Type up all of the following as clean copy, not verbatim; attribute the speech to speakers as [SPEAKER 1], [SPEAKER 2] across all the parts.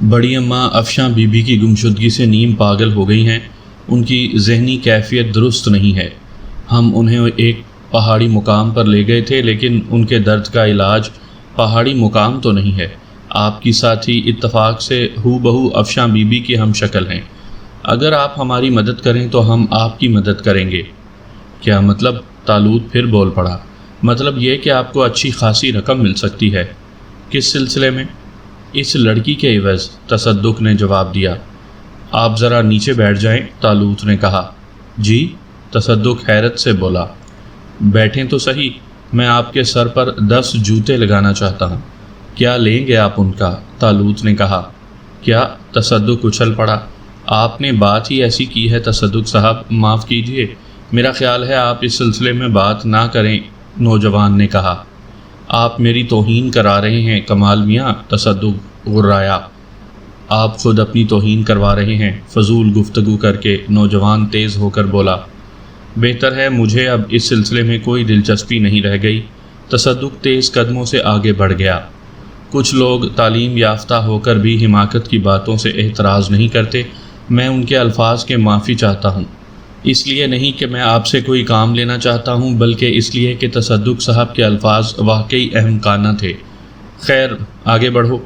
[SPEAKER 1] بڑی اماں افشاں be be کی گمشدگی سے نیم پاگل ہو گئی ہیں۔ ان کی ذہنی کیفیت درست نہیں ہے۔ ہم انہیں ایک پہاڑی مقام پر لے گئے تھے، لیکن ان کے درد کا علاج پہاڑی مقام تو نہیں ہے۔ آپ کی ساتھی اتفاق سے ہو بہو افشاں بی بی کی ہم شکل ہیں۔ اگر آپ ہماری مدد کریں تو ہم آپ کی مدد کریں گے۔ کیا مطلب؟ طالوت پھر بول پڑا۔ مطلب یہ کہ آپ کو اچھی خاصی رقم مل سکتی ہے۔ کس سلسلے میں؟ اس لڑکی کے عوض، تصدق نے جواب دیا۔ آپ ذرا نیچے بیٹھ جائیں، طالوت نے کہا۔ جی؟ تصدق حیرت سے بولا۔ بیٹھیں تو صحیح، میں آپ کے سر پر 10 جوتے لگانا چاہتا ہوں۔ کیا لیں گے آپ ان کا؟ طالوت نے کہا۔ کیا؟ تصدق اچھل پڑا۔ آپ نے بات ہی ایسی کی ہے تصدق صاحب، معاف کیجئے، میرا خیال ہے آپ اس سلسلے میں بات نہ کریں، نوجوان نے کہا۔ آپ میری توہین کرا رہے ہیں کمال میاں، تصدق غرایا۔ آپ خود اپنی توہین کروا رہے ہیں، فضول گفتگو کر کے نوجوان تیز ہو کر بولا۔ بہتر ہے، مجھے اب اس سلسلے میں کوئی دلچسپی نہیں رہ گئی۔ تصدق تیز قدموں سے آگے بڑھ گیا۔ کچھ لوگ تعلیم یافتہ ہو کر بھی حماقت کی باتوں سے اعتراض نہیں کرتے۔ میں ان کے الفاظ کے معافی چاہتا ہوں، اس لیے نہیں کہ میں آپ سے کوئی کام لینا چاہتا ہوں، بلکہ اس لیے کہ تصدق صاحب کے الفاظ واقعی احمقانہ تھے۔ خیر، آگے بڑھو۔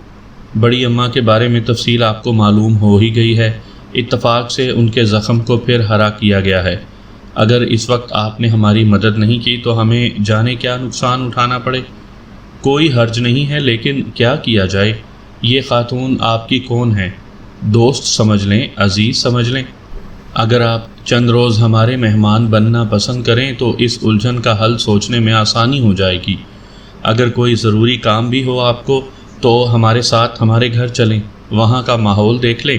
[SPEAKER 1] بڑی اماں کے بارے میں تفصیل آپ کو معلوم ہو ہی گئی ہے۔ اتفاق سے ان کے زخم کو پھر ہرا کیا گیا ہے۔ اگر اس وقت آپ نے ہماری مدد نہیں کی تو ہمیں جانے کیا نقصان اٹھانا پڑے۔ کوئی حرج نہیں ہے، لیکن کیا کیا جائے؟ یہ خاتون آپ کی کون ہے؟ دوست سمجھ لیں، عزیز سمجھ لیں۔ اگر آپ چند روز ہمارے مہمان بننا پسند کریں تو اس الجھن کا حل سوچنے میں آسانی ہو جائے گی۔ اگر کوئی ضروری کام بھی ہو آپ کو تو ہمارے ساتھ ہمارے گھر چلیں، وہاں کا ماحول دیکھ لیں۔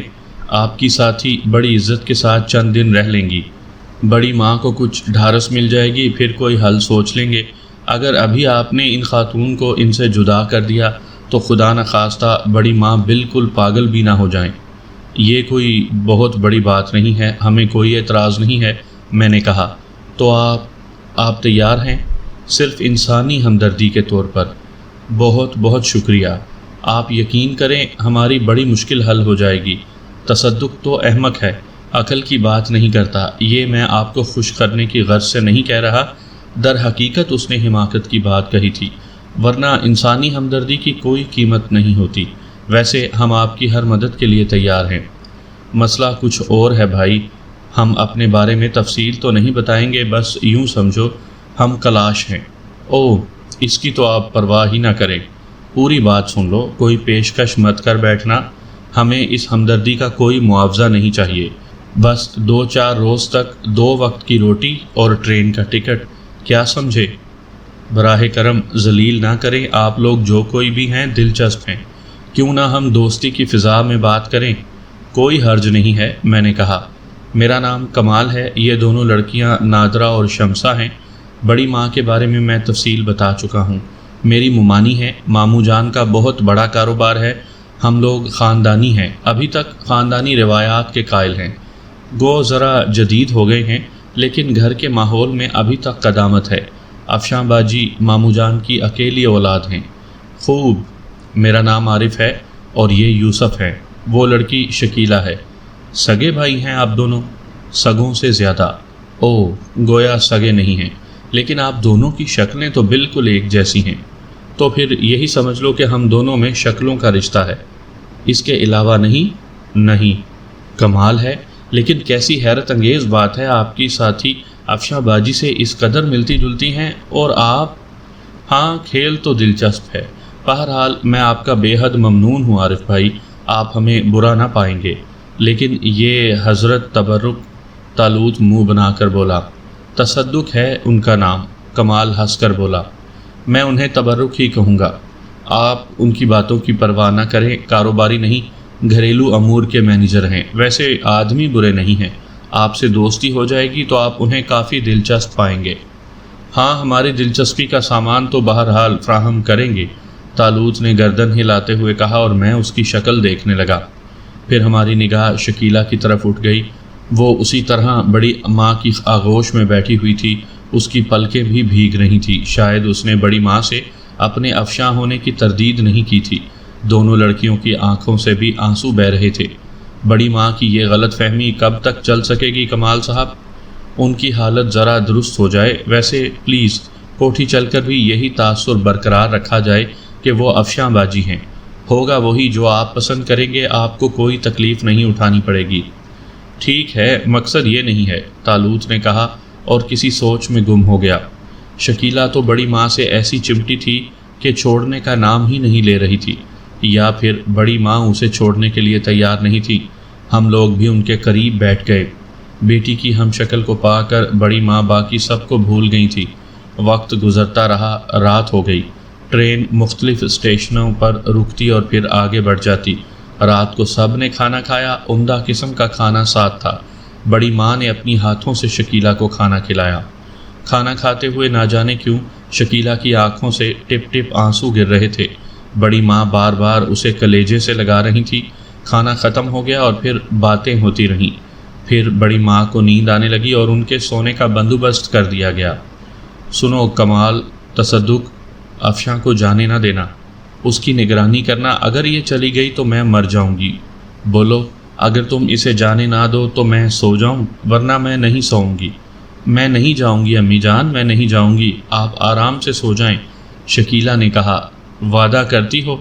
[SPEAKER 1] آپ کی ساتھی بڑی عزت کے ساتھ چند دن رہ لیں گی۔ بڑی ماں کو کچھ ڈھارس مل جائے گی، پھر کوئی حل سوچ لیں گے۔ اگر ابھی آپ نے ان خاتون کو ان سے جدا کر دیا تو خدا نخواستہ بڑی ماں بالکل پاگل بھی نہ ہو جائیں۔ یہ کوئی بہت بڑی بات نہیں ہے، ہمیں کوئی اعتراض نہیں ہے، میں نے کہا۔ تو آپ تیار ہیں؟ صرف انسانی ہمدردی کے طور پر۔ بہت بہت شکریہ۔ آپ یقین کریں ہماری بڑی مشکل حل ہو جائے گی۔ تصدق تو احمق ہے، عقل کی بات نہیں کرتا۔ یہ میں آپ کو خوش کرنے کی غرض سے نہیں کہہ رہا، در حقیقت اس نے حماقت کی بات کہی تھی، ورنہ انسانی ہمدردی کی کوئی قیمت نہیں ہوتی۔ ویسے ہم آپ کی ہر مدد کے لیے تیار ہیں۔ مسئلہ کچھ اور ہے بھائی، ہم اپنے بارے میں تفصیل تو نہیں بتائیں گے، بس یوں سمجھو ہم کلاش ہیں۔ اوہ، اس کی تو آپ پرواہ ہی نہ کریں، پوری بات سن لو، کوئی پیشکش مت کر بیٹھنا۔ ہمیں اس ہمدردی کا کوئی معاوضہ نہیں چاہیے، بس 2-4 روز تک 2 وقت کی روٹی اور ٹرین کا ٹکٹ، کیا سمجھے؟ براہ کرم ذلیل نہ کریں، آپ لوگ جو کوئی بھی ہیں دلچسپ ہیں، کیوں نہ ہم دوستی کی فضا میں بات کریں؟ کوئی حرج نہیں ہے، میں نے کہا۔ میرا نام کمال ہے، یہ دونوں لڑکیاں نادرہ اور شمسہ ہیں۔ بڑی ماں کے بارے میں میں تفصیل بتا چکا ہوں، میری ممانی ہے، ماموں جان کا بہت بڑا کاروبار ہے۔ ہم لوگ خاندانی ہیں، ابھی تک خاندانی روایات کے قائل ہیں، گو ذرا جدید ہو گئے ہیں، لیکن گھر کے ماحول میں ابھی تک قدامت ہے۔ افشاں باجی ماموں جان کی اکیلی اولاد ہیں۔ خوب، میرا نام عارف ہے اور یہ یوسف ہے، وہ لڑکی شکیلہ ہے۔ سگے بھائی ہیں آپ دونوں؟ سگوں سے زیادہ۔ اوہ، گویا سگے نہیں ہیں، لیکن آپ دونوں کی شکلیں تو بالکل ایک جیسی ہیں۔ تو پھر یہی سمجھ لو کہ ہم دونوں میں شکلوں کا رشتہ ہے، اس کے علاوہ نہیں؟ نہیں۔ کمال ہے، لیکن کیسی حیرت انگیز بات ہے، آپ کی ساتھی افشاں باجی سے اس قدر ملتی جلتی ہیں اور آپ… ہاں، کھیل تو دلچسپ ہے۔ بہرحال میں آپ کا بے حد ممنون ہوں عارف بھائی، آپ ہمیں برا نہ پائیں گے۔ لیکن یہ حضرت تبرک، طالوت منہ بنا کر بولا۔ تصدق ہے ان کا نام، کمال ہنس کر بولا۔ میں انہیں تبرک ہی کہوں گا۔ آپ ان کی باتوں کی پرواہ نہ کریں، کاروباری نہیں، گھریلو امور کے مینیجر ہیں، ویسے آدمی برے نہیں ہیں۔ آپ سے دوستی ہو جائے گی تو آپ انہیں کافی دلچسپ پائیں گے۔ ہاں، ہماری دلچسپی کا سامان تو بہرحال فراہم کریں گے، طالوت نے گردن ہلاتے ہوئے کہا، اور میں اس کی شکل دیکھنے لگا۔ پھر ہماری نگاہ شکیلہ کی طرف اٹھ گئی۔ وہ اسی طرح بڑی ماں کی آغوش میں بیٹھی ہوئی تھی، اس کی پلکیں بھی بھیگ رہی تھیں۔ شاید اس نے بڑی ماں سے اپنے افشاں ہونے کی تردید نہیں کی تھی۔ دونوں لڑکیوں کی آنکھوں سے بھی آنسو بہہ رہے تھے۔ بڑی ماں کی یہ غلط فہمی کب تک چل سکے گی کمال صاحب؟ ان کی حالت ذرا درست ہو جائے۔ ویسے پلیز کوٹھی چل کر بھی یہی تاثر برقرار رکھا جائے کہ وہ افشاں باجی ہیں۔ ہوگا وہی جو آپ پسند کریں گے، آپ کو کوئی تکلیف نہیں اٹھانی پڑے گی۔ ٹھیک ہے، مقصد یہ نہیں ہے، طالوت نے کہا اور کسی سوچ میں گم ہو گیا۔ شکیلہ تو بڑی ماں سے ایسی چمٹی تھی کہ چھوڑنے کا نام ہی نہیں لے رہی تھی، یا پھر بڑی ماں اسے چھوڑنے کے لیے تیار نہیں تھی۔ ہم لوگ بھی ان کے قریب بیٹھ گئے۔ بیٹی کی ہم شکل کو پا کر بڑی ماں باقی سب کو بھول گئی تھی۔ وقت گزرتا رہا، رات ہو گئی۔ ٹرین مختلف اسٹیشنوں پر رکتی اور پھر آگے بڑھ جاتی۔ رات کو سب نے کھانا کھایا، عمدہ قسم کا کھانا ساتھ تھا۔ بڑی ماں نے اپنی ہاتھوں سے شکیلہ کو کھانا کھلایا۔ کھانا کھاتے ہوئے نہ جانے کیوں شکیلہ کی آنکھوں سے ٹپ ٹپ آنسو گر رہے تھے۔ بڑی ماں بار بار اسے کلیجے سے لگا رہی تھی۔ کھانا ختم ہو گیا اور پھر باتیں ہوتی رہیں۔ پھر بڑی ماں کو نیند آنے لگی اور ان کے سونے کا بندوبست کر دیا گیا۔ سنو کمال، تصدق، افشاں کو جانے نہ دینا، اس کی نگرانی کرنا۔ اگر یہ چلی گئی تو میں مر جاؤں گی۔ بولو، اگر تم اسے جانے نہ دو تو میں سو جاؤں، ورنہ میں نہیں سوؤں گی۔ میں نہیں جاؤں گی امی جان، میں نہیں جاؤں گی، آپ آرام سے سو جائیں، شکیلہ نے کہا۔ وعدہ کرتی ہو؟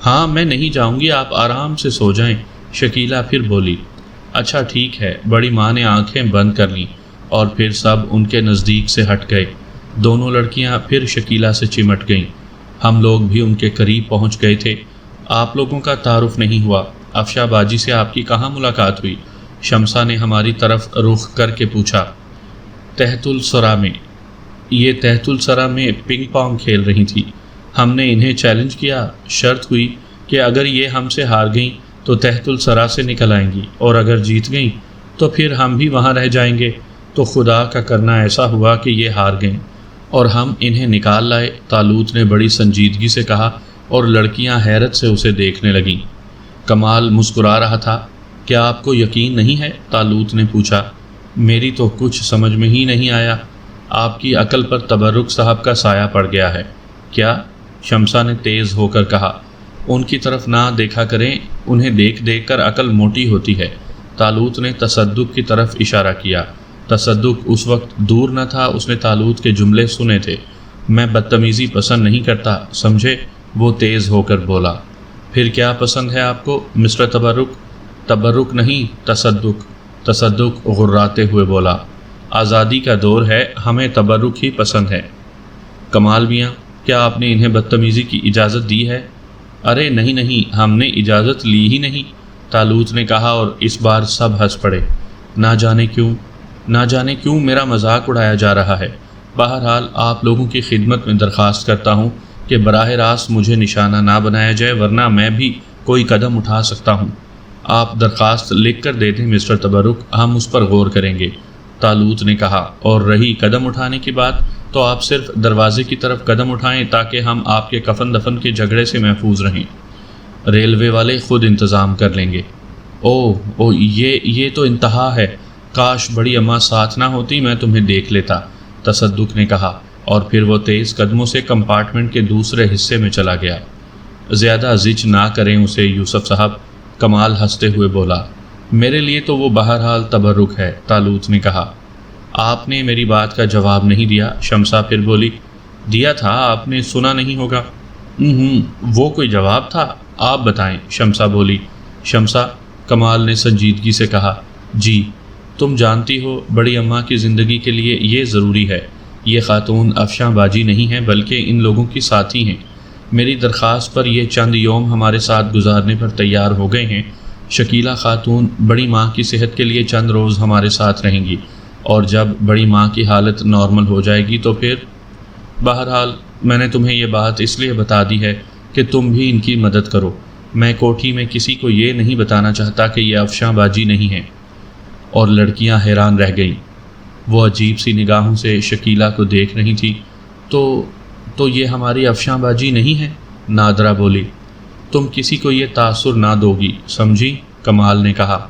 [SPEAKER 1] ہاں، میں نہیں جاؤں گی، آپ آرام سے سو جائیں، شکیلہ پھر بولی۔ اچھا ٹھیک ہے۔ بڑی ماں نے آنکھیں بند کر لیں اور پھر سب ان کے نزدیک سے ہٹ گئے۔ دونوں لڑکیاں پھر شکیلہ سے چمٹ گئیں۔ ہم لوگ بھی ان کے قریب پہنچ گئے تھے۔ آپ لوگوں کا تعارف نہیں ہوا، افشاں باجی سے آپ کی کہاں ملاقات ہوئی؟ شمسا نے ہماری طرف رخ کر کے پوچھا۔ تحت السرا میں۔ یہ تحت السرا میں پنگ پونگ کھیل رہی تھی۔ ہم نے انہیں چیلنج کیا، شرط ہوئی کہ اگر یہ ہم سے ہار گئیں تو تحت السرا سے نکل آئیں گی، اور اگر جیت گئیں تو پھر ہم بھی وہاں رہ جائیں گے۔ تو خدا کا کرنا ایسا ہوا کہ یہ ہار گئیں اور ہم انہیں نکال لائے، طالوت نے بڑی سنجیدگی سے کہا، اور لڑکیاں حیرت سے اسے دیکھنے لگیں۔ کمال مسکرا رہا تھا۔ کیا آپ کو یقین نہیں ہے؟ طالوت نے پوچھا۔ میری تو کچھ سمجھ میں ہی نہیں آیا۔ آپ کی عقل پر تبرک صاحب کا سایہ پڑ گیا ہے۔ کیا؟ شمسا نے تیز ہو کر کہا۔ ان کی طرف نہ دیکھا کریں، انہیں دیکھ دیکھ کر عقل موٹی ہوتی ہے۔ طالوت نے تصدق کی طرف اشارہ کیا۔ تصدق اس وقت دور نہ تھا، اس نے طالوت کے جملے سنے تھے۔ میں بدتمیزی پسند نہیں کرتا، سمجھے؟ وہ تیز ہو کر بولا۔ پھر کیا پسند ہے آپ کو مسٹر تبرک؟ تبرک نہیں، تصدق، تصدق غراتے ہوئے بولا۔ آزادی کا دور ہے، ہمیں تبرک ہی پسند ہے۔ کمال میاں، کیا آپ نے انہیں بدتمیزی کی اجازت دی ہے؟ ارے نہیں نہیں، ہم نے اجازت لی ہی نہیں، طالوت نے کہا، اور اس بار سب ہنس پڑے۔ نہ جانے کیوں میرا مذاق اڑایا جا رہا ہے۔ بہرحال آپ لوگوں کی خدمت میں درخواست کرتا ہوں کہ براہ راست مجھے نشانہ نہ بنایا جائے، ورنہ میں بھی کوئی قدم اٹھا سکتا ہوں۔ آپ درخواست لکھ کر دے دیں مسٹر تبرک، ہم اس پر غور کریں گے، طالوت نے کہا۔ اور رہی قدم اٹھانے کی بات، تو آپ صرف دروازے کی طرف قدم اٹھائیں تاکہ ہم آپ کے کفن دفن کے جھگڑے سے محفوظ رہیں۔ ریلوے والے خود انتظام کر لیں گے۔ او یہ تو انتہا ہے، کاش بڑی اماں ساتھ نہ ہوتی، میں تمہیں دیکھ لیتا، تصدق نے کہا، اور پھر وہ تیز قدموں سے کمپارٹمنٹ کے دوسرے حصے میں چلا گیا۔ زیادہ زج نہ کریں اسے یوسف صاحب، کمال ہنستے ہوئے بولا۔ میرے لیے تو وہ بہرحال تبرک ہے، طالوت نے کہا۔ آپ نے میری بات کا جواب نہیں دیا، شمسا پھر بولی۔ دیا تھا، آپ نے سنا نہیں ہوگا۔ وہ کوئی جواب تھا؟ آپ بتائیں، شمسا بولی۔ شمسا، کمال نے سنجیدگی سے کہا، جی، تم جانتی ہو بڑی اماں کی زندگی کے لیے یہ ضروری ہے۔ یہ خاتون افشاں باجی نہیں ہیں بلکہ ان لوگوں کی ساتھی ہیں۔ میری درخواست پر یہ چند یوم ہمارے ساتھ گزارنے پر تیار ہو گئے ہیں۔ شکیلہ خاتون بڑی ماں کی صحت کے لیے چند روز ہمارے ساتھ رہیں گی، اور جب بڑی ماں کی حالت نارمل ہو جائے گی تو پھر… بہرحال میں نے تمہیں یہ بات اس لیے بتا دی ہے کہ تم بھی ان کی مدد کرو۔ میں کوٹھی میں کسی کو یہ نہیں بتانا چاہتا کہ یہ افشاں باجی نہیں ہیں۔ اور لڑکیاں حیران رہ گئیں۔ وہ عجیب سی نگاہوں سے شکیلہ کو دیکھ رہی تھی۔ تو یہ ہماری افشاں باجی نہیں ہے؟ نادرہ بولی۔ تم کسی کو یہ تاثر نہ دو گی، سمجھی؟ کمال نے کہا۔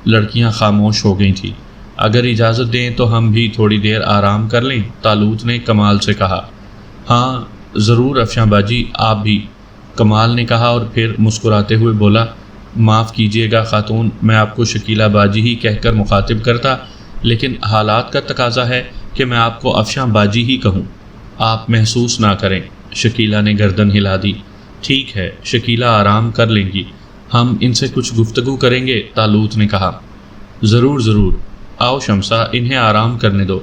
[SPEAKER 1] لڑکیاں خاموش ہو گئی تھیں۔ اگر اجازت دیں تو ہم بھی تھوڑی دیر آرام کر لیں، طالوت نے کمال سے کہا۔ ہاں ضرور افشاں باجی، آپ بھی۔ کمال نے کہا اور پھر مسکراتے ہوئے بولا، معاف کیجیے گا خاتون، میں آپ کو شکیلہ باجی ہی کہہ کر مخاطب کرتا، لیکن حالات کا تقاضا ہے کہ میں آپ کو افشاں باجی ہی کہوں۔ آپ محسوس نہ کریں۔ شکیلہ نے گردن ہلا دی۔ ٹھیک ہے، شکیلہ آرام کر لیں گی، ہم ان سے کچھ گفتگو کریں گے، طالوت نے کہا۔ ضرور ضرور، آؤ شمسہ، انہیں آرام کرنے دو،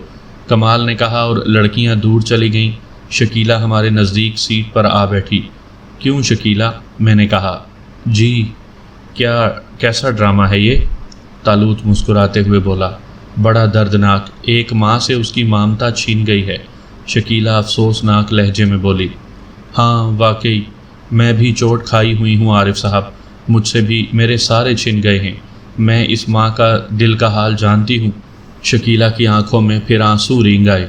[SPEAKER 1] کمال نے کہا اور لڑکیاں دور چلی گئیں۔ شکیلہ ہمارے نزدیک سیٹ پر آ بیٹھی۔ کیوں شکیلہ؟ میں نے کہا۔ جی، کیسا ڈرامہ ہے یہ؟ طالوت مسکراتے ہوئے بولا، بڑا دردناک، ایک ماں سے اس کی مامتا چھین گئی ہے۔ شکیلہ افسوسناک لہجے میں بولی، ہاں واقعی، میں بھی چوٹ کھائی ہوئی ہوں عارف صاحب، مجھ سے بھی میرے سارے چھن گئے ہیں، میں اس ماں کا دل کا حال جانتی ہوں۔ شکیلہ کی آنکھوں میں پھر آنسو رینگ آئے۔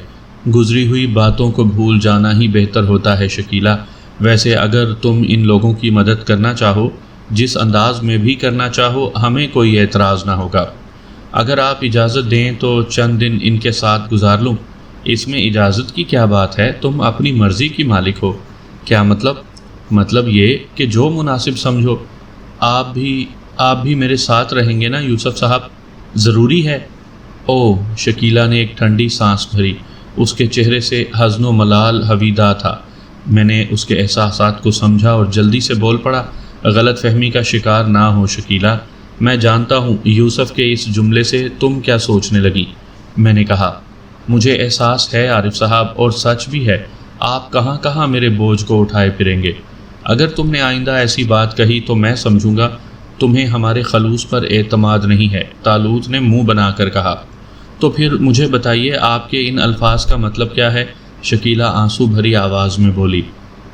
[SPEAKER 1] گزری ہوئی باتوں کو بھول جانا ہی بہتر ہوتا ہے شکیلہ، ویسے اگر تم ان لوگوں کی مدد کرنا چاہو، جس انداز میں بھی کرنا چاہو، ہمیں کوئی اعتراض نہ ہوگا۔ اگر آپ اجازت دیں تو چند دن ان کے ساتھ گزار لوں۔ اس میں اجازت کی کیا بات ہے، تم اپنی مرضی کی مالک ہو۔ کیا مطلب؟ مطلب یہ کہ جو مناسب سمجھو۔ آپ بھی میرے ساتھ رہیں گے نا یوسف صاحب؟ ضروری ہے۔ اوہ، شکیلہ نے ایک ٹھنڈی سانس بھری، اس کے چہرے سے حزن و ملال حویدہ تھا۔ میں نے اس کے احساسات کو سمجھا اور جلدی سے بول پڑا، غلط فہمی کا شکار نہ ہو شکیلہ، میں جانتا ہوں یوسف کے اس جملے سے تم کیا سوچنے لگی۔ میں نے کہا، مجھے احساس ہے عارف صاحب، اور سچ بھی ہے، آپ کہاں کہاں میرے بوجھ کو اٹھائے پھریں گے۔ اگر تم نے آئندہ ایسی بات کہی تو میں سمجھوں گا تمہیں ہمارے خلوص پر اعتماد نہیں ہے، طالوت نے منہ بنا کر کہا۔ تو پھر مجھے بتائیے آپ کے ان الفاظ کا مطلب کیا ہے؟ شکیلہ آنسو بھری آواز میں بولی۔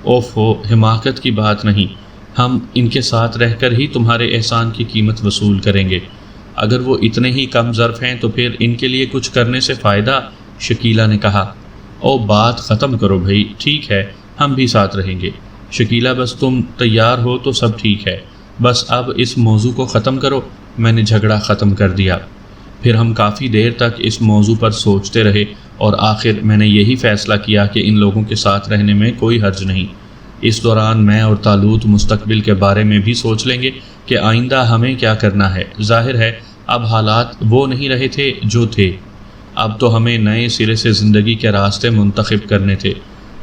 [SPEAKER 1] اوفو، حماقت کی بات نہیں، ہم ان کے ساتھ رہ کر ہی تمہارے احسان کی قیمت وصول کریں گے۔ اگر وہ اتنے ہی کم ظرف ہیں تو پھر ان کے لیے کچھ کرنے سے فائدہ، شکیلہ نے کہا۔ او بات ختم کرو بھائی، ٹھیک ہے ہم بھی ساتھ رہیں گے۔ شکیلہ بس تم تیار ہو تو سب ٹھیک ہے، بس اب اس موضوع کو ختم کرو۔ میں نے جھگڑا ختم کر دیا۔ پھر ہم کافی دیر تک اس موضوع پر سوچتے رہے اور آخر میں نے یہی فیصلہ کیا کہ ان لوگوں کے ساتھ رہنے میں کوئی حرج نہیں۔ اس دوران میں اور طالوت مستقبل کے بارے میں بھی سوچ لیں گے کہ آئندہ ہمیں کیا کرنا ہے۔ ظاہر ہے اب حالات وہ نہیں رہے تھے جو تھے، اب تو ہمیں نئے سرے سے زندگی کے راستے منتخب کرنے تھے۔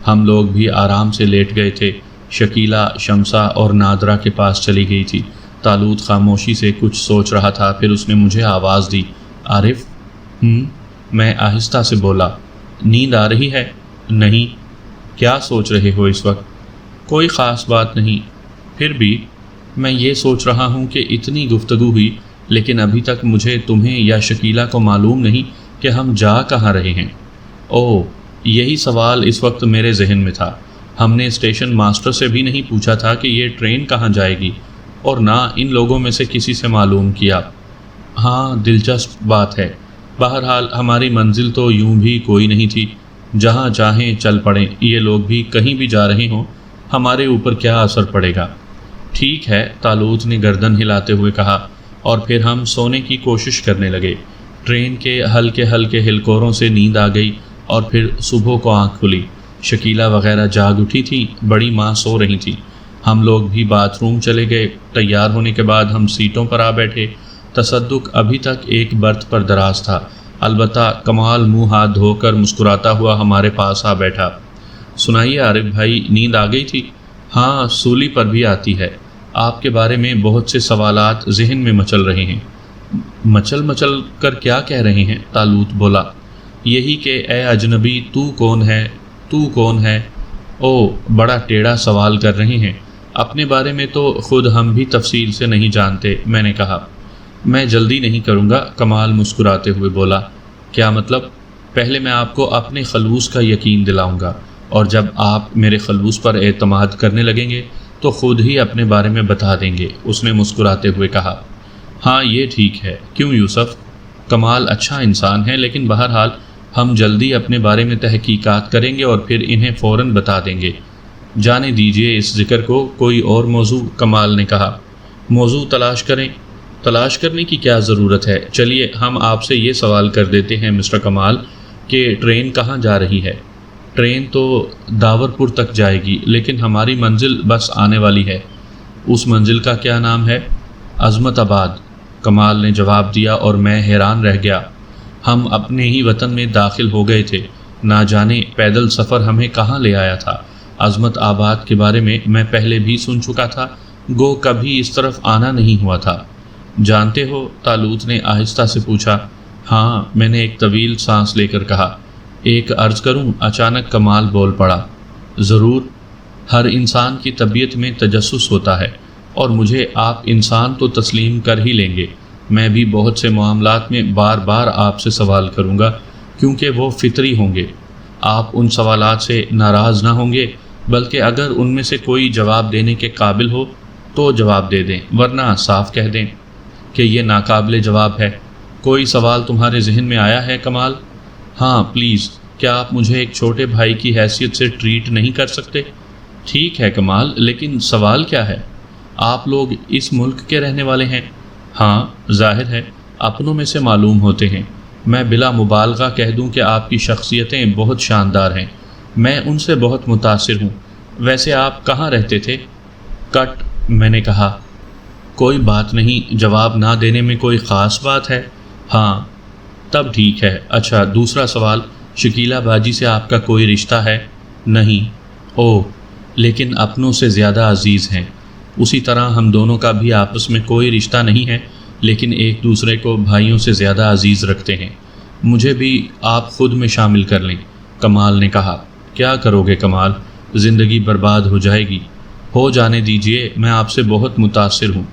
[SPEAKER 1] ہم لوگ بھی آرام سے لیٹ گئے تھے۔ شکیلہ شمسہ اور نادرہ کے پاس چلی گئی تھی۔ طالوت خاموشی سے کچھ سوچ رہا تھا، پھر اس نے مجھے آواز دی، عارف؟ میں آہستہ سے بولا، نیند آ رہی ہے؟ نہیں۔ کیا سوچ رہے ہو اس وقت؟ کوئی خاص بات نہیں، پھر بھی میں یہ سوچ رہا ہوں کہ اتنی گفتگو ہوئی لیکن ابھی تک مجھے تمہیں یا شکیلہ کو معلوم نہیں کہ ہم جا کہاں رہے ہیں۔ اوہ، یہی سوال اس وقت میرے ذہن میں تھا۔ ہم نے اسٹیشن ماسٹر سے بھی نہیں پوچھا تھا کہ یہ ٹرین کہاں جائے گی، اور نہ ان لوگوں میں سے کسی سے معلوم کیا۔ ہاں، دلچسپ بات ہے۔ بہرحال ہماری منزل تو یوں بھی کوئی نہیں تھی، جہاں چاہیں چل پڑیں، یہ لوگ بھی کہیں بھی جا رہے ہوں، ہمارے اوپر کیا اثر پڑے گا۔ ٹھیک ہے، طالوت نے گردن ہلاتے ہوئے کہا، اور پھر ہم سونے کی کوشش کرنے لگے۔ ٹرین کے ہلکے ہلکے ہلکوروں سے نیند آ گئی اور پھر صبح کو آنکھ کھلی۔ شکیلہ وغیرہ جاگ اٹھی تھی، بڑی ماں سو رہی تھی۔ ہم لوگ بھی باتھ روم چلے گئے۔ تیار ہونے کے بعد ہم سیٹوں پر آ بیٹھے۔ تصدق ابھی تک ایک برتھ پر دراز تھا، البتہ کمال منہ ہاتھ دھو کر مسکراتا ہوا ہمارے پاس آ بیٹھا۔ سنائیے عارف بھائی، نیند آ گئی تھی؟ ہاں، سولی پر بھی آتی ہے۔ آپ کے بارے میں بہت سے سوالات ذہن میں مچل رہے ہیں۔ مچل کر کیا کہہ رہے ہیں؟ طالوت بولا، یہی کہ اے اجنبی، تو کون ہے؟ او، بڑا ٹیڑھا سوال کر رہے ہیں۔ اپنے بارے میں تو خود ہم بھی تفصیل سے نہیں جانتے، میں نے کہا۔ میں جلدی نہیں کروں گا، کمال مسکراتے ہوئے بولا۔ کیا مطلب؟ پہلے میں آپ کو اپنے خلوص کا یقین دلاؤں گا، اور جب آپ میرے خلوص پر اعتماد کرنے لگیں گے تو خود ہی اپنے بارے میں بتا دیں گے، اس نے مسکراتے ہوئے کہا۔ ہاں، یہ ٹھیک ہے۔ کیوں یوسف؟ کمال اچھا انسان ہے، لیکن بہرحال ہم جلدی اپنے بارے میں تحقیقات کریں گے اور پھر انہیں فوراً بتا دیں گے۔ جانے دیجیے اس ذکر کو، کوئی اور موضوع، کمال نے کہا۔ موضوع تلاش کریں؟ تلاش کرنے کی کیا ضرورت ہے؟ چلیے ہم آپ سے یہ سوال کر دیتے ہیں مسٹر کمال کہ ٹرین کہاں جا رہی ہے؟ ٹرین تو داورپور تک جائے گی، لیکن ہماری منزل بس آنے والی ہے۔ اس منزل کا کیا نام ہے؟ عظمت آباد، کمال نے جواب دیا اور میں حیران رہ گیا۔ ہم اپنے ہی وطن میں داخل ہو گئے تھے، نہ جانے پیدل سفر ہمیں کہاں لے آیا تھا۔ عظمت آباد کے بارے میں پہلے بھی سن چکا تھا، گو کبھی اس طرف آنا نہیں ہوا تھا۔ جانتے ہو؟ طالوت نے آہستہ سے پوچھا۔ ہاں، میں نے ایک طویل سانس لے کر کہا۔ ایک عرض کروں؟ اچانک کمال بول پڑا۔ ضرور۔ ہر انسان کی طبیعت میں تجسس ہوتا ہے، اور مجھے آپ انسان تو تسلیم کر ہی لیں گے، میں بھی بہت سے معاملات میں بار بار آپ سے سوال کروں گا، کیونکہ وہ فطری ہوں گے۔ آپ ان سوالات سے ناراض نہ ہوں گے، بلکہ اگر ان میں سے کوئی جواب دینے کے قابل ہو تو جواب دے دیں، ورنہ صاف کہہ دیں کہ یہ ناقابل جواب ہے۔ کوئی سوال تمہارے ذہن میں آیا ہے کمال؟ ہاں پلیز، کیا آپ مجھے ایک چھوٹے بھائی کی حیثیت سے ٹریٹ نہیں کر سکتے؟ ٹھیک ہے کمال، لیکن سوال کیا ہے؟ آپ لوگ اس ملک کے رہنے والے ہیں؟ ہاں، ظاہر ہے، اپنوں میں سے معلوم ہوتے ہیں۔ میں بلا مبالغہ کہہ دوں کہ آپ کی شخصیتیں بہت شاندار ہیں، میں ان سے بہت متاثر ہوں۔ ویسے آپ کہاں رہتے تھے؟ کٹ، میں نے کہا۔ کوئی بات نہیں، جواب نہ دینے میں کوئی خاص بات ہے؟ ہاں۔ تب ٹھیک ہے۔ اچھا، دوسرا سوال، شکیلہ باجی سے آپ کا کوئی رشتہ ہے؟ نہیں۔ اوہ، لیکن اپنوں سے زیادہ عزیز ہیں۔ اسی طرح ہم دونوں کا بھی آپس میں کوئی رشتہ نہیں ہے، لیکن ایک دوسرے کو بھائیوں سے زیادہ عزیز رکھتے ہیں۔ مجھے بھی آپ خود میں شامل کر لیں، کمال نے کہا۔ کیا کرو گے کمال؟ زندگی برباد ہو جائے گی۔ ہو جانے دیجئے، میں آپ سے بہت متاثر ہوں۔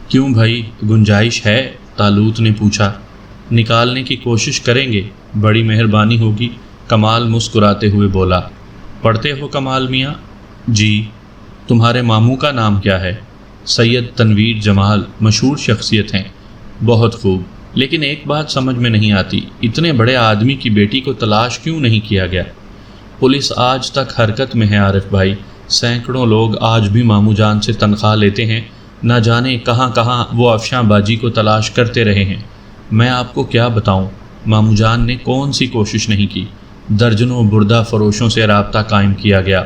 [SPEAKER 1] کیوں بھائی، گنجائش ہے؟ طالوت نے پوچھا۔ نکالنے کی کوشش کریں گے، بڑی مہربانی ہوگی، کمال مسکراتے ہوئے بولا۔ پڑھتے ہو کمال میاں؟ جی۔ تمہارے ماموں کا نام کیا ہے؟ سید تنویر جمال، مشہور شخصیت ہیں۔ بہت خوب، لیکن ایک بات سمجھ میں نہیں آتی، اتنے بڑے آدمی کی بیٹی کو تلاش کیوں نہیں کیا گیا؟ پولیس آج تک حرکت میں ہے عارف بھائی، سینکڑوں لوگ آج بھی ماموں جان سے تنخواہ لیتے ہیں، نہ جانے کہاں کہاں وہ افشاں باجی کو تلاش کرتے رہے ہیں۔ میں آپ کو کیا بتاؤں، ماموں جان نے کون سی کوشش نہیں کی۔ درجنوں بردہ فروشوں سے رابطہ قائم کیا گیا،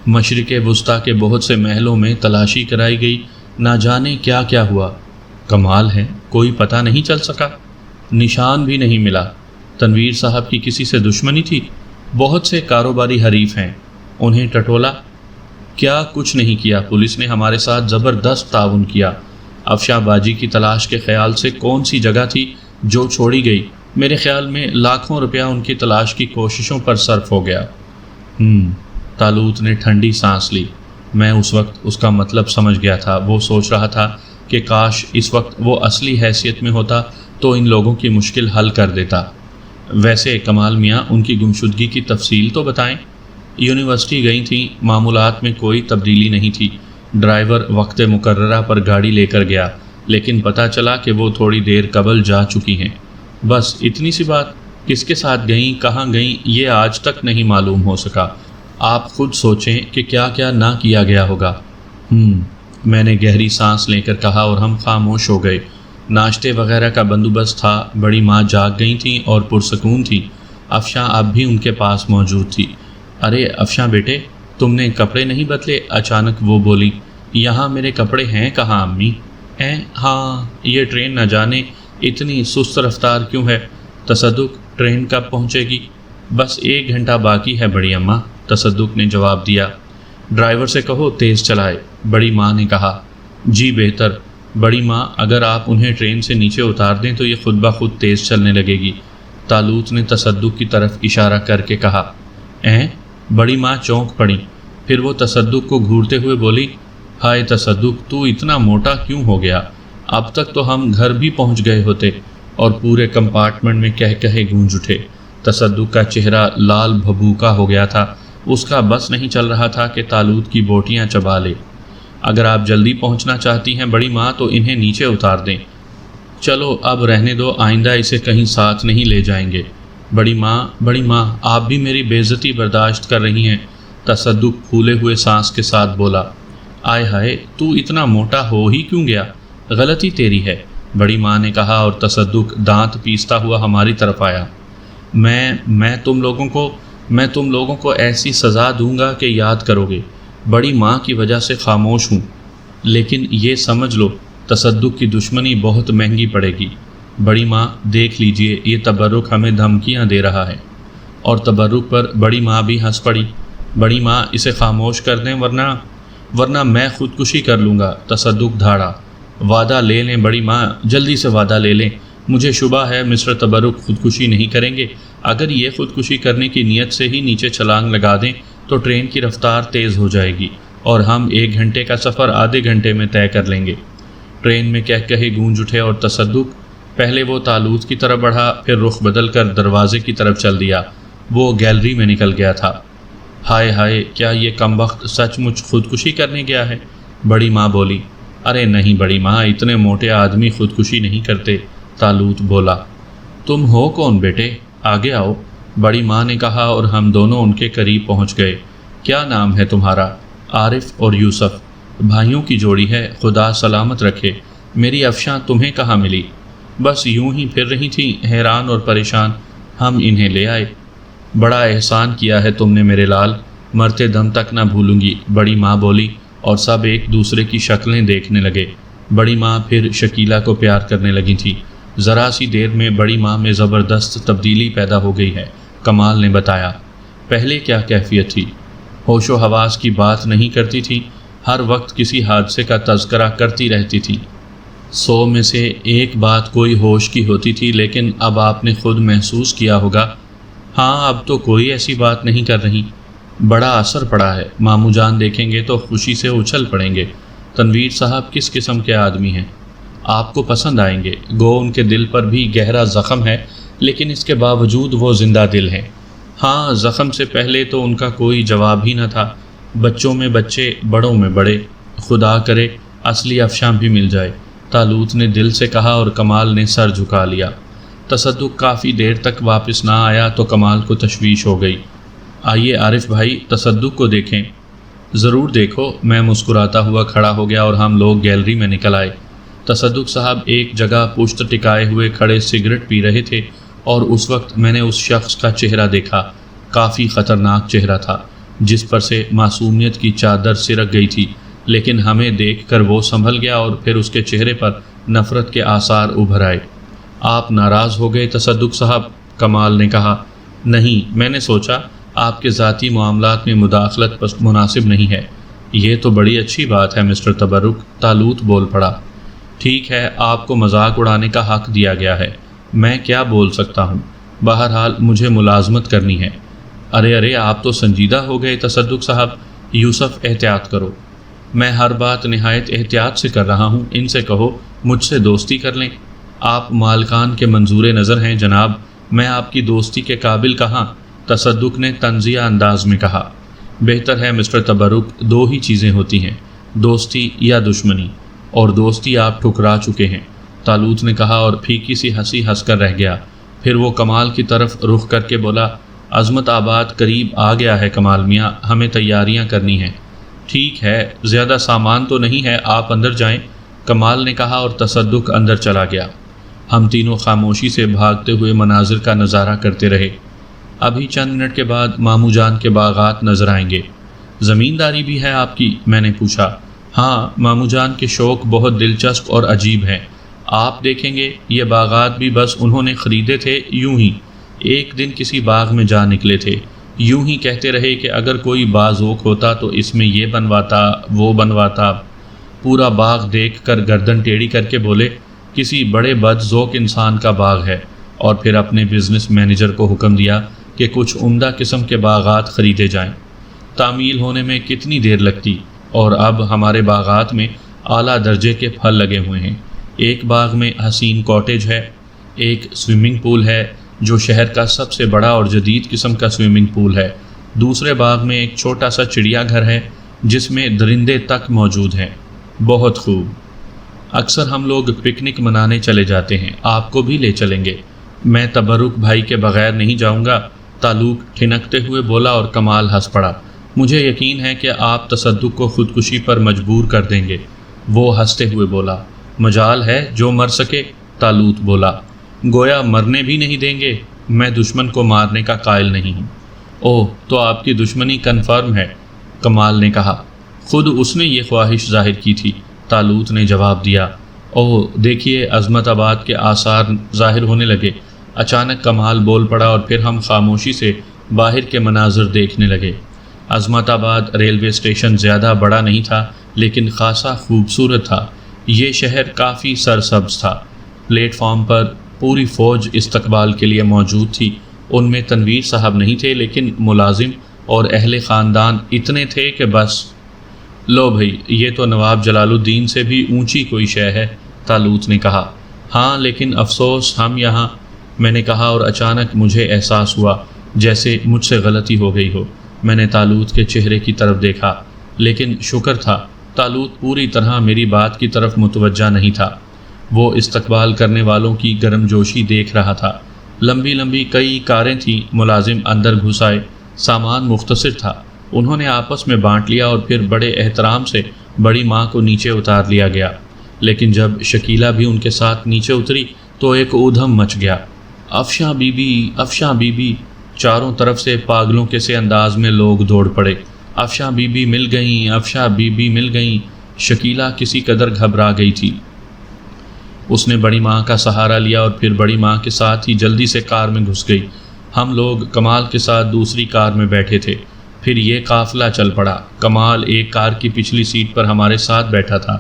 [SPEAKER 1] مشرق وسطیٰ کے بہت سے محلوں میں تلاشی کرائی گئی، نہ جانے کیا کیا ہوا۔ کمال ہے، کوئی پتہ نہیں چل سکا؟ نشان بھی نہیں ملا۔ تنویر صاحب کی کسی سے دشمنی تھی؟ بہت سے کاروباری حریف ہیں، انہیں ٹٹولا؟ کیا کچھ نہیں کیا، پولیس نے ہمارے ساتھ زبردست تعاون کیا۔ افشاں باجی کی تلاش کے خیال سے کون سی جگہ تھی جو چھوڑی گئی؟ میرے خیال میں لاکھوں روپیہ ان کی تلاش کی کوششوں پر صرف ہو گیا۔ طالوت نے ٹھنڈی سانس لی۔ میں اس وقت اس کا مطلب سمجھ گیا تھا۔ وہ سوچ رہا تھا کہ کاش اس وقت وہ اصلی حیثیت میں ہوتا تو ان لوگوں کی مشکل حل کر دیتا۔ ویسے کمال میاں، ان کی گمشدگی کی تفصیل تو بتائیں۔ یونیورسٹی گئی تھیں، معمولات میں کوئی تبدیلی نہیں تھی۔ ڈرائیور وقت مقررہ پر گاڑی لے کر گیا، لیکن پتہ چلا کہ وہ تھوڑی دیر قبل جا چکی ہیں۔ بس اتنی سی بات۔ کس کے ساتھ گئیں، کہاں گئیں، یہ آج تک نہیں معلوم ہو سکا۔ آپ خود سوچیں کہ کیا کیا نہ کیا گیا ہوگا۔ میں نے گہری سانس لے کر کہا اور ہم خاموش ہو گئے۔ ناشتے وغیرہ کا بندوبست تھا، بڑی ماں جاگ گئی تھیں اور پرسکون تھی۔ افشاں اب بھی ان کے پاس موجود تھی۔ ارے افشاں بیٹے، تم نے کپڑے نہیں بدلے؟ اچانک وہ بولی۔ یہاں میرے کپڑے ہیں کہاں امی؟ ہاں، یہ ٹرین نہ جانے اتنی سست رفتار کیوں ہے؟ تصدق، ٹرین کب پہنچے گی؟ بس 1 گھنٹہ باقی ہے بڑی اماں، تصدق نے جواب دیا۔ ڈرائیور سے کہو تیز چلائے، بڑی ماں نے کہا۔ جی بہتر بڑی ماں، اگر آپ انہیں ٹرین سے نیچے اتار دیں تو یہ خود بخود تیز چلنے لگے گی، طالوت نے تصدق کی طرف اشارہ کر کے کہا۔ بڑی ماں چونک پڑی، پھر وہ تصدق کو گھورتے ہوئے بولی، ہائے تصدق، تو اتنا موٹا کیوں ہو گیا؟ اب تک تو ہم گھر بھی پہنچ گئے ہوتے۔ اور پورے کمپارٹمنٹ میں کہے گونج اٹھے۔ تصدق کا چہرہ لال بھبوکا ہو گیا تھا، اس کا بس نہیں چل رہا تھا کہ طالوت کی بوٹیاں چبا لے۔ اگر آپ جلدی پہنچنا چاہتی ہیں بڑی ماں تو انہیں نیچے اتار دیں۔ چلو اب رہنے دو، آئندہ اسے کہیں ساتھ نہیں لے جائیں گے۔ بڑی ماں، آپ بھی میری بے عزتی برداشت کر رہی ہیں، تصدق پھولے ہوئے سانس کے ساتھ بولا۔ آئے ہائے، تو اتنا موٹا ہو ہی کیوں گیا؟ غلطی تیری ہے، بڑی ماں نے کہا، اور تصدق دانت پیستا ہوا ہماری طرف آیا۔ میں تم لوگوں کو میں تم لوگوں کو ایسی سزا دوں گا کہ یاد کرو گے۔ بڑی ماں کی وجہ سے خاموش ہوں، لیکن یہ سمجھ لو تصدق کی دشمنی بہت مہنگی پڑے گی۔ بڑی ماں دیکھ لیجئے، یہ تبرک ہمیں دھمکیاں دے رہا ہے۔ اور تبرک پر بڑی ماں بھی ہنس پڑی۔ بڑی ماں اسے خاموش کر دیں ورنہ میں خودکشی کر لوں گا۔ تصدق دھاڑا۔ وعدہ لے لیں بڑی ماں، جلدی سے وعدہ لے لیں۔ مجھے شبہ ہے مسٹر تبرک خودکشی نہیں کریں گے۔ اگر یہ خودکشی کرنے کی نیت سے ہی نیچے چھلانگ لگا دیں تو ٹرین کی رفتار تیز ہو جائے گی اور ہم 1 گھنٹے کا سفر آدھے گھنٹے میں طے کر لیں گے۔ ٹرین میں کہے گونج اٹھے اور تصدق پہلے وہ تالوت کی طرف بڑھا، پھر رخ بدل کر دروازے کی طرف چل دیا۔ وہ گیلری میں نکل گیا تھا۔ ہائے ہائے، کیا یہ کمبخت سچ مچ خودکشی کرنے گیا ہے؟ بڑی ماں بولی۔ ارے نہیں بڑی ماں، اتنے موٹے آدمی خودکشی نہیں کرتے، تالوت بولا۔ تم ہو کون بیٹے؟ آگے آؤ، بڑی ماں نے کہا اور ہم دونوں ان کے قریب پہنچ گئے۔ کیا نام ہے تمہارا؟ عارف اور یوسف، بھائیوں کی جوڑی ہے، خدا سلامت رکھے۔ میری افشاں تمہیں کہاں ملی؟ بس یوں ہی پھر رہی تھی، حیران اور پریشان، ہم انہیں لے آئے۔ بڑا احسان کیا ہے تم نے میرے لال، مرتے دم تک نہ بھولوں گی، بڑی ماں بولی، اور سب ایک دوسرے کی شکلیں دیکھنے لگے۔ بڑی ماں پھر شکیلہ کو پیار کرنے لگی تھی۔ ذرا سی دیر میں بڑی ماں میں زبردست تبدیلی پیدا ہو گئی ہے، کمال نے بتایا۔ پہلے کیا کیفیت تھی؟ ہوش و حواس کی بات نہیں کرتی تھی، ہر وقت کسی حادثے کا تذکرہ کرتی رہتی تھی۔ 100 میں سے 1 بات کوئی ہوش کی ہوتی تھی، لیکن اب آپ نے خود محسوس کیا ہوگا، ہاں اب تو کوئی ایسی بات نہیں کر رہی۔ بڑا اثر پڑا ہے، ماموں جان دیکھیں گے تو خوشی سے اچھل پڑیں گے۔ تنویر صاحب کس قسم کے آدمی ہیں؟ آپ کو پسند آئیں گے۔ گو ان کے دل پر بھی گہرا زخم ہے، لیکن اس کے باوجود وہ زندہ دل ہیں۔ ہاں، زخم سے پہلے تو ان کا کوئی جواب ہی نہ تھا۔ بچوں میں بچے، بڑوں میں بڑے، خدا کرے اصلی افشاں بھی مل جائے، تالوت نے دل سے کہا اور کمال نے سر جھکا لیا۔ تصدق کافی دیر تک واپس نہ آیا تو کمال کو تشویش ہو گئی۔ آئیے عارف بھائی، تصدق کو دیکھیں۔ ضرور دیکھو، میں مسکراتا ہوا کھڑا ہو گیا اور ہم لوگ گیلری میں نکل آئے۔ تصدق صاحب ایک جگہ پشت ٹکائے ہوئے کھڑے سگریٹ پی رہے تھے اور اس وقت میں نے اس شخص کا چہرہ دیکھا۔ کافی خطرناک چہرہ تھا، جس پر سے معصومیت کی چادر سرک گئی تھی، لیکن ہمیں دیکھ کر وہ سنبھل گیا اور پھر اس کے چہرے پر نفرت کے آثار ابھر آئے۔ آپ ناراض ہو گئے تصدق صاحب؟ کمال نے کہا۔ نہیں، میں نے سوچا آپ کے ذاتی معاملات میں مداخلت مناسب نہیں ہے۔ یہ تو بڑی اچھی بات ہے مسٹر تبرک، تالوت بول پڑا۔ ٹھیک ہے، آپ کو مذاق اڑانے کا حق دیا گیا ہے، میں کیا بول سکتا ہوں، بہرحال مجھے ملازمت کرنی ہے۔ ارے آپ تو سنجیدہ ہو گئے تصدق صاحب، یوسف احتیاط کرو۔ میں ہر بات نہایت احتیاط سے کر رہا ہوں، ان سے کہو مجھ سے دوستی کر لیں۔ آپ مالکان کے منظور نظر ہیں جناب، میں آپ کی دوستی کے قابل کہاں، تصدق نے طنزیہ انداز میں کہا۔ بہتر ہے مسٹر تبرک، 2 ہی چیزیں ہوتی ہیں، دوستی یا دشمنی، اور دوستی آپ ٹھکرا چکے ہیں، تالوت نے کہا اور پھیکی سی ہنسی ہنس کر رہ گیا۔ پھر وہ کمال کی طرف رخ کر کے بولا، عظمت آباد قریب آ گیا ہے کمال میاں، ہمیں تیاریاں کرنی ہیں۔ ٹھیک ہے، زیادہ سامان تو نہیں ہے، آپ اندر جائیں، کمال نے کہا اور تصدق اندر چلا گیا۔ ہم تینوں خاموشی سے بھاگتے ہوئے مناظر کا نظارہ کرتے رہے۔ ابھی چند منٹ کے بعد ماموں جان کے باغات نظر آئیں گے۔ زمینداری بھی ہے آپ کی؟ میں نے پوچھا۔ ہاں، ماموں جان کے شوق بہت دلچسپ اور عجیب ہیں، آپ دیکھیں گے یہ باغات بھی بس انہوں نے خریدے تھے یوں ہی۔ ایک دن کسی باغ میں جا نکلے تھے، یوں ہی کہتے رہے کہ اگر کوئی باذوق ہوتا تو اس میں یہ بنواتا وہ بنواتا۔ پورا باغ دیکھ کر گردن ٹیڑھی کر کے بولے، کسی بڑے بد ذوق انسان کا باغ ہے، اور پھر اپنے بزنس مینیجر کو حکم دیا کہ کچھ عمدہ قسم کے باغات خریدے جائیں۔ تعمیل ہونے میں کتنی دیر لگتی، اور اب ہمارے باغات میں اعلیٰ درجے کے پھل لگے ہوئے ہیں۔ ایک باغ میں حسین کاٹیج ہے، ایک سوئمنگ پول ہے جو شہر کا سب سے بڑا اور جدید قسم کا سوئمنگ پول ہے، دوسرے باغ میں ایک چھوٹا سا چڑیا گھر ہے جس میں درندے تک موجود ہیں۔ بہت خوب، اکثر ہم لوگ پکنک منانے چلے جاتے ہیں، آپ کو بھی لے چلیں گے۔ میں تبرک بھائی کے بغیر نہیں جاؤں گا، تعلق ٹھنکتے ہوئے بولا اور کمال ہنس پڑا۔ مجھے یقین ہے کہ آپ تصدق کو خودکشی پر مجبور کر دیں گے، وہ ہنستے ہوئے بولا۔ مجال ہے جو مر سکے، تالوت بولا۔ گویا مرنے بھی نہیں دیں گے، میں دشمن کو مارنے کا قائل نہیں ہوں۔ اوہ، تو آپ کی دشمنی کنفرم ہے، کمال نے کہا۔ خود اس نے یہ خواہش ظاہر کی تھی، طالوت نے جواب دیا۔ اوہ دیکھیے، عظمت آباد کے آثار ظاہر ہونے لگے۔ اچانک کمال بول پڑا اور پھر ہم خاموشی سے باہر کے مناظر دیکھنے لگے۔ عظمت آباد ریلوے اسٹیشن زیادہ بڑا نہیں تھا، لیکن خاصا خوبصورت تھا۔ یہ شہر کافی سرسبز تھا۔ پلیٹ فارم پر پوری فوج استقبال کے لیے موجود تھی۔ ان میں تنویر صاحب نہیں تھے، لیکن ملازم اور اہل خاندان اتنے تھے کہ بس۔ لو بھائی، یہ تو نواب جلال الدین سے بھی اونچی کوئی شے ہے، طالوت نے کہا۔ ہاں لیکن افسوس ہم یہاں، میں نے کہا، اور اچانک مجھے احساس ہوا جیسے مجھ سے غلطی ہو گئی ہو۔ میں نے طالوت کے چہرے کی طرف دیکھا، لیکن شکر تھا طالوت پوری طرح میری بات کی طرف متوجہ نہیں تھا۔ وہ استقبال کرنے والوں کی گرم جوشی دیکھ رہا تھا۔ لمبی لمبی کئی کاریں تھیں، ملازم اندر گھس آئے، سامان مختصر تھا، انہوں نے آپس میں بانٹ لیا اور پھر بڑے احترام سے بڑی ماں کو نیچے اتار لیا گیا۔ لیکن جب شکیلہ بھی ان کے ساتھ نیچے اتری تو ایک اودھم مچ گیا۔ افشاں بی بی، افشاں بی بی، چاروں طرف سے پاگلوں کے سے انداز میں لوگ دوڑ پڑے۔ افشاں بی بی مل گئیں، افشاں بی بی مل گئیں۔ شکیلہ کسی قدر گھبرا گئی تھی۔ اس نے بڑی ماں کا سہارا لیا اور پھر بڑی ماں کے ساتھ ہی جلدی سے کار میں گھس گئی۔ ہم لوگ کمال کے ساتھ دوسری کار میں بیٹھے تھے۔ پھر یہ قافلہ چل پڑا۔ کمال ایک کار کی پچھلی سیٹ پر ہمارے ساتھ بیٹھا تھا۔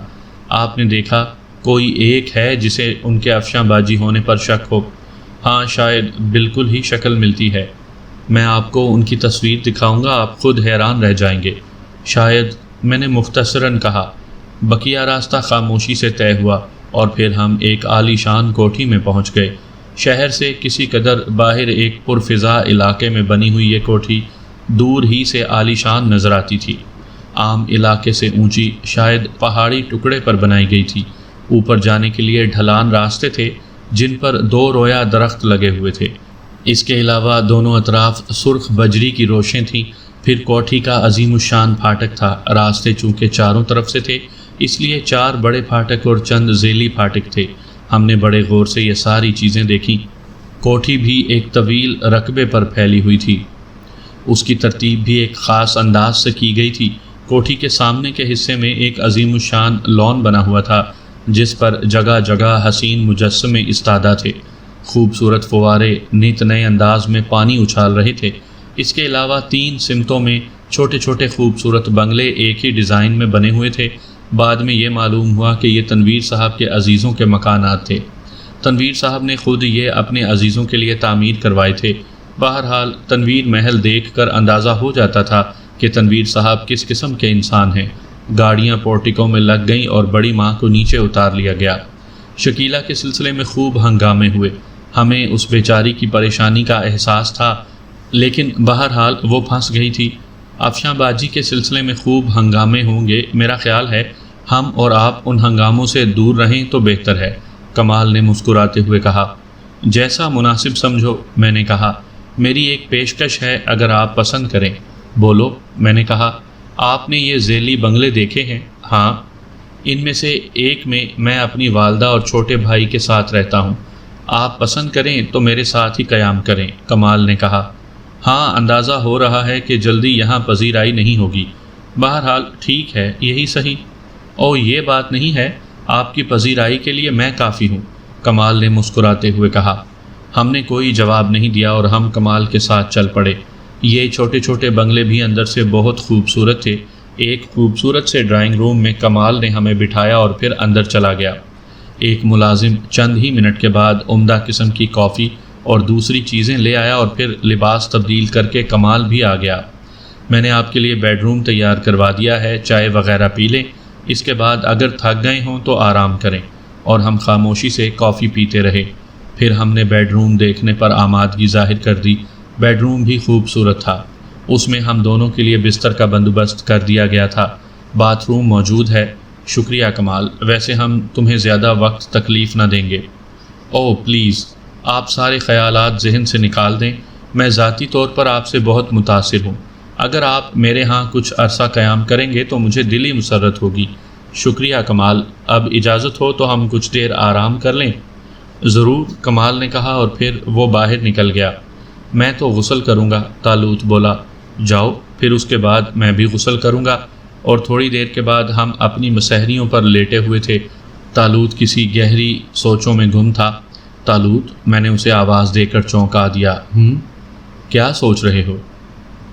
[SPEAKER 1] آپ نے دیکھا کوئی ایک ہے جسے ان کے افشاں بازی ہونے پر شک ہو؟ ہاں، شاید بالکل ہی شکل ملتی ہے۔ میں آپ کو ان کی تصویر دکھاؤں گا، آپ خود حیران رہ جائیں گے۔ شاید، میں نے مختصراً کہا۔ بقیہ راستہ خاموشی سے طے ہوا اور پھر ہم ایک عالی شان کوٹھی میں پہنچ گئے۔ شہر سے کسی قدر باہر ایک پرفضا علاقے میں بنی ہوئی یہ کوٹھی دور ہی سے عالی شان نظر آتی تھی۔ عام علاقے سے اونچی، شاید پہاڑی ٹکڑے پر بنائی گئی تھی۔ اوپر جانے کے لیے ڈھلان راستے تھے جن پر 2 رویا درخت لگے ہوئے تھے۔ اس کے علاوہ دونوں اطراف سرخ بجری کی روشیں تھیں۔ پھر کوٹھی کا عظیم الشان پھاٹک تھا۔ راستے چونکہ چاروں طرف سے تھے، اس لیے 4 بڑے پھاٹک اور چند ذیلی پھاٹک تھے۔ ہم نے بڑے غور سے یہ ساری چیزیں دیکھیں۔ کوٹھی بھی ایک طویل رقبے پر پھیلی ہوئی تھی۔ اس کی ترتیب بھی ایک خاص انداز سے کی گئی تھی۔ کوٹھی کے سامنے کے حصے میں ایک عظیم الشان لان بنا ہوا تھا، جس پر جگہ جگہ حسین مجسمے استادہ تھے۔ خوبصورت فوارے نت نئے انداز میں پانی اچھال رہے تھے۔ اس کے علاوہ 3 سمتوں میں چھوٹے چھوٹے خوبصورت بنگلے ایک ہی ڈیزائن میں بنے ہوئے تھے۔ بعد میں یہ معلوم ہوا کہ یہ تنویر صاحب کے عزیزوں کے مکانات تھے۔ تنویر صاحب نے خود یہ اپنے عزیزوں کے لیے تعمیر کروائے تھے۔ بہرحال تنویر محل دیکھ کر اندازہ ہو جاتا تھا کہ تنویر صاحب کس قسم کے انسان ہیں۔ گاڑیاں پورٹیکوں میں لگ گئیں اور بڑی ماں کو نیچے اتار لیا گیا۔ شکیلہ کے سلسلے میں خوب ہنگامے ہوئے۔ ہمیں اس بیچاری کی پریشانی کا احساس تھا، لیکن بہرحال وہ پھنس گئی تھی۔ افشاں بازی کے سلسلے میں خوب ہنگامے ہوں گے، میرا خیال ہے ہم اور آپ ان ہنگاموں سے دور رہیں تو بہتر ہے، کمال نے مسکراتے ہوئے کہا۔ جیسا مناسب سمجھو، میں نے کہا۔ میری ایک پیشکش ہے، اگر آپ پسند کریں۔ بولو، میں نے کہا۔ آپ نے یہ ذیلی بنگلے دیکھے ہیں؟ ہاں۔ ان میں سے ایک میں میں اپنی والدہ اور چھوٹے بھائی کے ساتھ رہتا ہوں۔ آپ پسند کریں تو میرے ساتھ ہی قیام کریں، کمال نے کہا۔ ہاں، اندازہ ہو رہا ہے کہ جلدی یہاں پذیرائی نہیں ہوگی۔ بہرحال ٹھیک ہے، یہی صحیح۔ اور یہ بات نہیں ہے، آپ کی پذیرائی کے لیے میں کافی ہوں، کمال نے مسکراتے ہوئے کہا۔ ہم نے کوئی جواب نہیں دیا اور ہم کمال کے ساتھ چل پڑے۔ یہ چھوٹے چھوٹے بنگلے بھی اندر سے بہت خوبصورت تھے۔ ایک خوبصورت سے ڈرائنگ روم میں کمال نے ہمیں بٹھایا اور پھر اندر چلا گیا۔ ایک ملازم چند ہی منٹ کے بعد عمدہ قسم کی کافی اور دوسری چیزیں لے آیا اور پھر لباس تبدیل کر کے کمال بھی آ گیا۔ میں نے آپ کے لیے بیڈ روم تیار کروا دیا ہے، چائے وغیرہ پی لیں، اس کے بعد اگر تھک گئے ہوں تو آرام کریں۔ اور ہم خاموشی سے کافی پیتے رہے۔ پھر ہم نے بیڈ روم دیکھنے پر آمادگی ظاہر کر دی۔ بیڈ روم بھی خوبصورت تھا۔ اس میں ہم دونوں کے لیے بستر کا بندوبست کر دیا گیا تھا۔ باتھ روم موجود ہے۔ شکریہ کمال، ویسے ہم تمہیں زیادہ وقت تکلیف نہ دیں گے۔ اوہ پلیز، آپ سارے خیالات ذہن سے نکال دیں، میں ذاتی طور پر آپ سے بہت متاثر ہوں۔ اگر آپ میرے ہاں کچھ عرصہ قیام کریں گے تو مجھے دلی مسرت ہوگی۔ شکریہ کمال، اب اجازت ہو تو ہم کچھ دیر آرام کر لیں؟ ضرور، کمال نے کہا اور پھر وہ باہر نکل گیا۔ میں تو غسل کروں گا، طالوت بولا۔ جاؤ، پھر اس کے بعد میں بھی غسل کروں گا۔ اور تھوڑی دیر کے بعد ہم اپنی مسہریوں پر لیٹے ہوئے تھے۔ طالوت کسی گہری سوچوں میں گم تھا۔ طالوت، میں نے اسے آواز دے کر چونکا دیا۔ کیا سوچ رہے ہو؟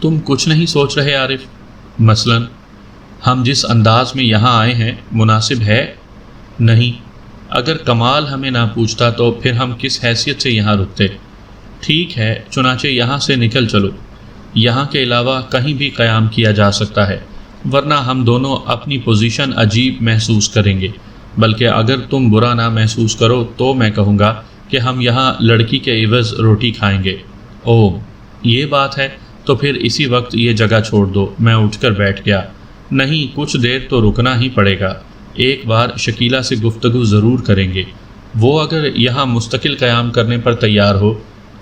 [SPEAKER 1] تم کچھ نہیں سوچ رہے عارف؟ مثلاً ہم جس انداز میں یہاں آئے ہیں مناسب ہے؟ نہیں۔ اگر کمال ہمیں نہ پوچھتا تو پھر ہم کس حیثیت سے یہاں رکتے؟ ٹھیک ہے، چنانچہ یہاں سے نکل چلو۔ یہاں کے علاوہ کہیں بھی قیام کیا جا سکتا ہے، ورنہ ہم دونوں اپنی پوزیشن عجیب محسوس کریں گے۔ بلکہ اگر تم برا نہ محسوس کرو تو میں کہوں گا کہ ہم یہاں لڑکی کے عوض روٹی کھائیں گے۔ اوہ، یہ بات ہے تو پھر اسی وقت یہ جگہ چھوڑ دو۔ میں اٹھ کر بیٹھ گیا۔ نہیں، کچھ دیر تو رکنا ہی پڑے گا۔ ایک بار شکیلہ سے گفتگو ضرور کریں گے۔ وہ اگر یہاں مستقل قیام کرنے پر تیار ہو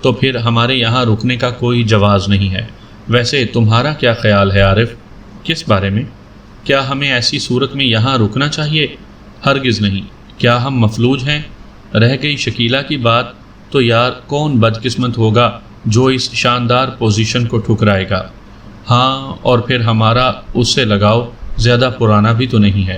[SPEAKER 1] تو پھر ہمارے یہاں رکنے کا کوئی جواز نہیں ہے۔ ویسے تمہارا کیا خیال ہے عارف؟ کس بارے میں؟ کیا ہمیں ایسی صورت میں یہاں رکنا چاہیے؟ ہرگز نہیں۔ کیا ہم مفلوج ہیں؟ رہ گئی شکیلہ کی بات تو یار کون بدقسمت ہوگا جو اس شاندار پوزیشن کو ٹھکرائے گا؟ ہاں، اور پھر ہمارا اس سے لگاؤ زیادہ پرانا بھی تو نہیں ہے،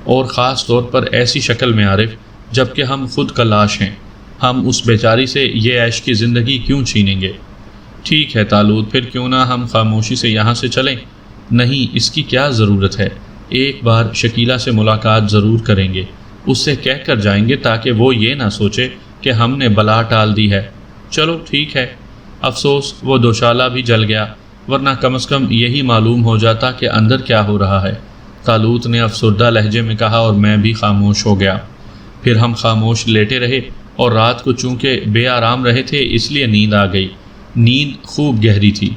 [SPEAKER 1] اور خاص طور پر ایسی شکل میں عارف جب کہ ہم خود کا لاش ہیں۔ ہم اس بیچاری سے یہ عیش کی زندگی کیوں چھینیں گے؟ ٹھیک ہے طالوت، پھر کیوں نہ ہم خاموشی سے یہاں سے چلیں؟ نہیں، اس کی کیا ضرورت ہے؟ ایک بار شکیلہ سے ملاقات ضرور کریں گے، اس سے کہہ کر جائیں گے تاکہ وہ یہ نہ سوچے کہ ہم نے بلا ٹال دی ہے۔ چلو ٹھیک ہے۔ افسوس وہ دوشالہ بھی جل گیا، ورنہ کم از کم یہی معلوم ہو جاتا کہ اندر کیا ہو رہا ہے۔ طالوت نے افسردہ لہجے میں کہا، اور میں بھی خاموش ہو گیا۔ پھر ہم خاموش لیٹے رہے، اور رات کو چونکہ بے آرام رہے تھے اس لیے نیند آ گئی۔ نیند خوب گہری تھی۔